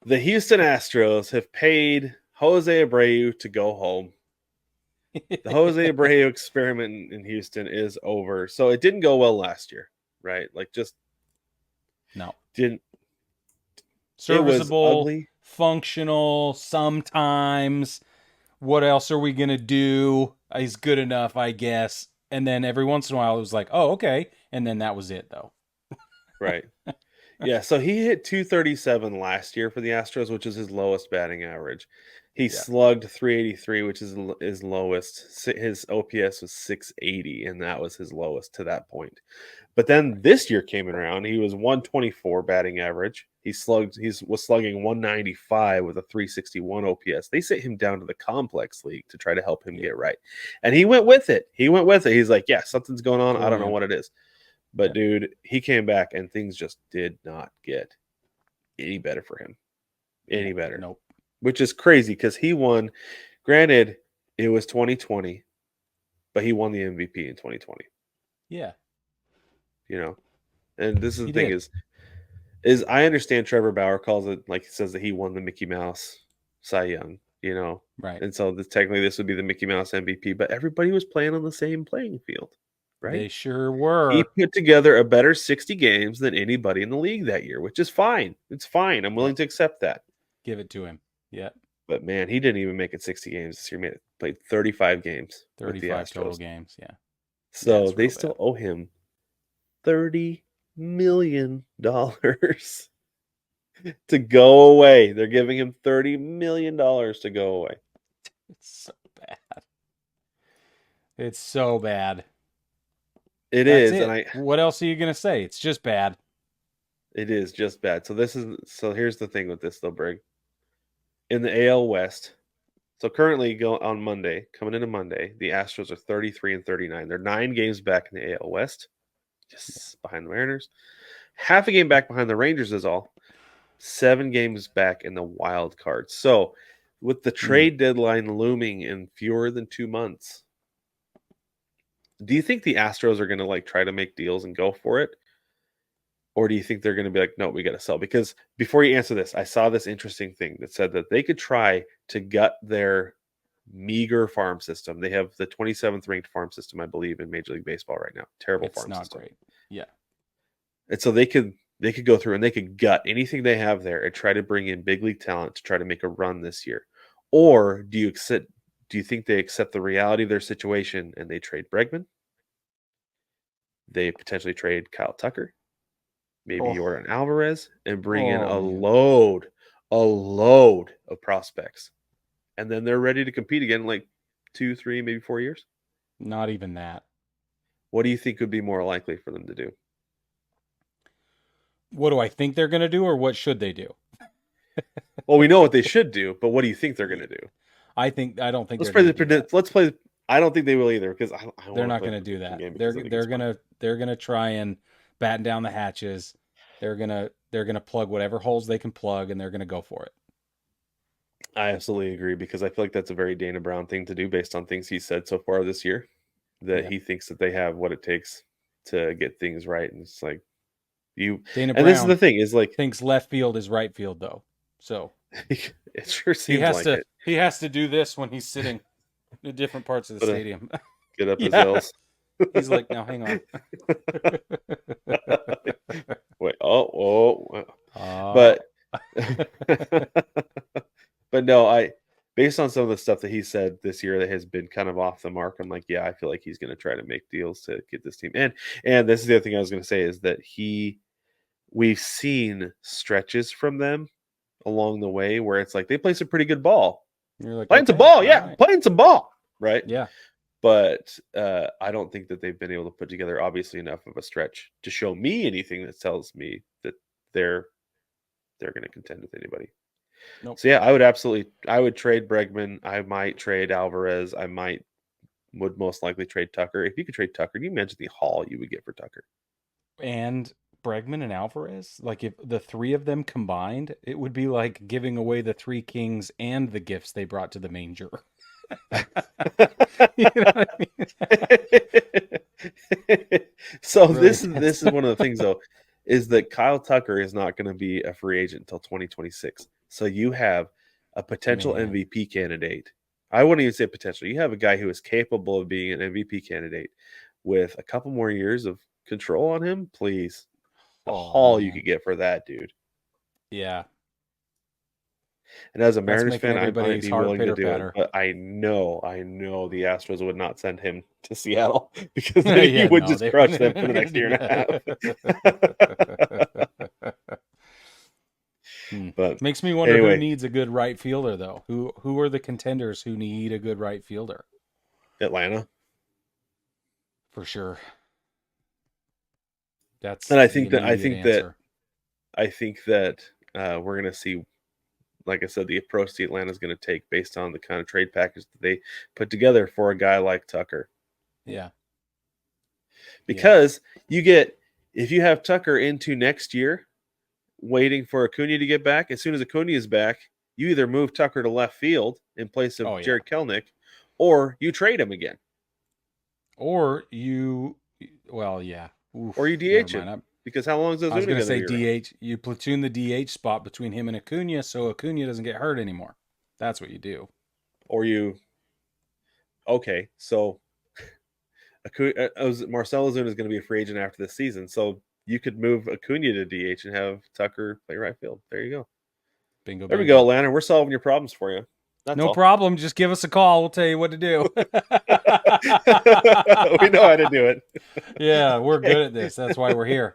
The Houston Astros have paid Jose Abreu to go home. The Jose Abreu experiment in Houston is over. So it didn't go well last year, right? Like just No. didn't. It was Serviceable, ugly. functional, sometimes. What else are we going to do? He's good enough, I guess. And then every once in a while, it was like, oh, okay. And then that was it, though. Right. Yeah, so he hit 237 last year for the Astros, which is his lowest batting average. He Yeah. slugged 383, which is his lowest. His OPS was 680, and that was his lowest to that point. But then this year came around, he was 124 batting average. He was slugging 195 with a 361 OPS. They sent him down to the complex league to try to help him Yeah. get right. And he went with it. He's like, yeah, something's going on. I Full don't know in. what it is. But Yeah. dude, he came back and things just did not get any better for him. Yeah. Any better. Nope. Which is crazy because he won. Granted, it was 2020, but he won the MVP in 2020. Yeah. You know, and this is He the thing did. is I understand Trevor Bauer calls it like he says that he won the Mickey Mouse Cy Young. Right. And so technically this would be the Mickey Mouse MVP, but everybody was playing on the same playing field, right? They sure He were. put together a better 60 games than anybody in the league that year, which is fine. It's fine. I'm willing Yep. to accept that. Give it to him. Yep. But man, he didn't even make it 60 games this year. He played 35 games with the 35 total Astros. games. Yeah. Yeah. So It's they real bad. still owe him $30 million to go away. They're giving him $30 million to go away. It's so bad. It's so bad. It That's is, and it. What else are you going to say? It's just bad. it is just bad. So here's the thing with this though, Brig. In the AL West, so currently coming into Monday, the Astros are 33 and 39. They're 9 games back in the AL West, Yeah. just behind the Mariners. Half a game back behind the Rangers is all. 7 games back in the wild card. So, with the Mm. trade deadline looming in fewer than 2 months, do you think the Astros are going to like try to make deals and go for it? Or do you think they're going to be like, no, we got to sell? Because before you answer this, I saw this interesting thing that said that they could try to gut their meager farm system. They have the 27th ranked farm system, I believe, in Major League Baseball right now. Terrible It's farm not system. great. Yeah. And so they could go through and they could gut anything they have there and try to bring in big league talent to try to make a run this year. Or do you think they accept the reality of their situation and they trade Bregman? They potentially trade Kyle Tucker, maybe Oh, Jordan Alvarez, and bring in oh man. a load of prospects. And then they're ready to compete again in like 2, 3, maybe 4 years. Not even that. What do you think would be more likely for them to do? What do I think they're going to do or what should they do? Well, we know what they should do, but what do you think they're going to do? I don't think Let's they're play going to the do that. predict. Let's play. I don't think they will either because I They're want to not play going the to do prediction that. game because I They're think it's they're going fun. to they're going to try and batten down the hatches. They're going to plug whatever holes they can plug and they're going to go for it. I absolutely agree because I feel like that's a very Dana Brown thing to do based on things he said so far this year. That Yeah. he thinks that they have what it takes to get things right, and it's like you. Dana And this is the Brown thing is like thinks left field is right field though. So, it sure he seems has like to it. he has to do this when he's sitting in different parts of the But stadium. get up his Yeah. L's. He's like, "Now hang on." Wait, oh, uh, but but no, I based on some of the stuff that he said this year that has been kind of off the mark, I'm like, yeah, I feel like he's going to try to make deals to get this team in. And this is the other thing I was going to say is that we've seen stretches from them along the way where it's like they play some pretty good ball, you're like, playing some "Okay, ball, all yeah, right." playing some ball, right? Yeah. But I don't think that they've been able to put together obviously enough of a stretch to show me anything that tells me that they're going to contend with anybody. Nope. So yeah, I would trade Bregman. I might trade Alvarez. Would most likely trade Tucker. If you could trade Tucker, can you imagine the haul you would get for Tucker? And Bregman and Alvarez, like if the three of them combined, it would be like giving away the three kings and the gifts they brought to the manger. You know what I mean? So Really, this is one of the things though, is that Kyle Tucker is not going to be a free agent until 2026. So you have a potential Man. MVP candidate. I wouldn't even say potential. You have a guy who is capable of being an MVP candidate with a couple more years of control on him. Please, the Oh haul you man. could get for that dude. Yeah. And as a That's Mariners making fan, I might everybody's be heart willing to pitter do it, patter. but I know the Astros would not send him to Seattle because then he Yeah, would no, just they crush them for weren't the gonna next year do and a half. that. But Makes me wonder who anyway, needs a good right fielder though. Who are the contenders who need a good right fielder? Atlanta, For sure. That's and I the think that I immediate think that answer. I think that we're going to see, like I said, the approach the Atlanta is going to take based on the kind of trade package that they put together for a guy like Tucker. Yeah. Yeah. Because you get, if you have Tucker into next year, waiting for Acuna to get back, as soon as Acuna is back, you either move Tucker to left field in place of Oh yeah. Jared Kelnick, or you trade him again, Or you well, yeah. or you Oof, never DH mind. him. Because how long is I was Ozuna gonna going to say be around? DH. You platoon the DH spot between him and Acuna, so Acuna doesn't get hurt anymore. That's what you do. Or you, okay, so Marcell Ozuna is going to be a free agent after this season, so you could move Acuna to DH and have Tucker play right field. There you go. Bingo, There we go, bango. Atlanta. We're solving your problems for you. That's No all. problem. Just give us a call. We'll tell you what to do. We know how to do it. Yeah, we're Okay. good at this. That's why we're here.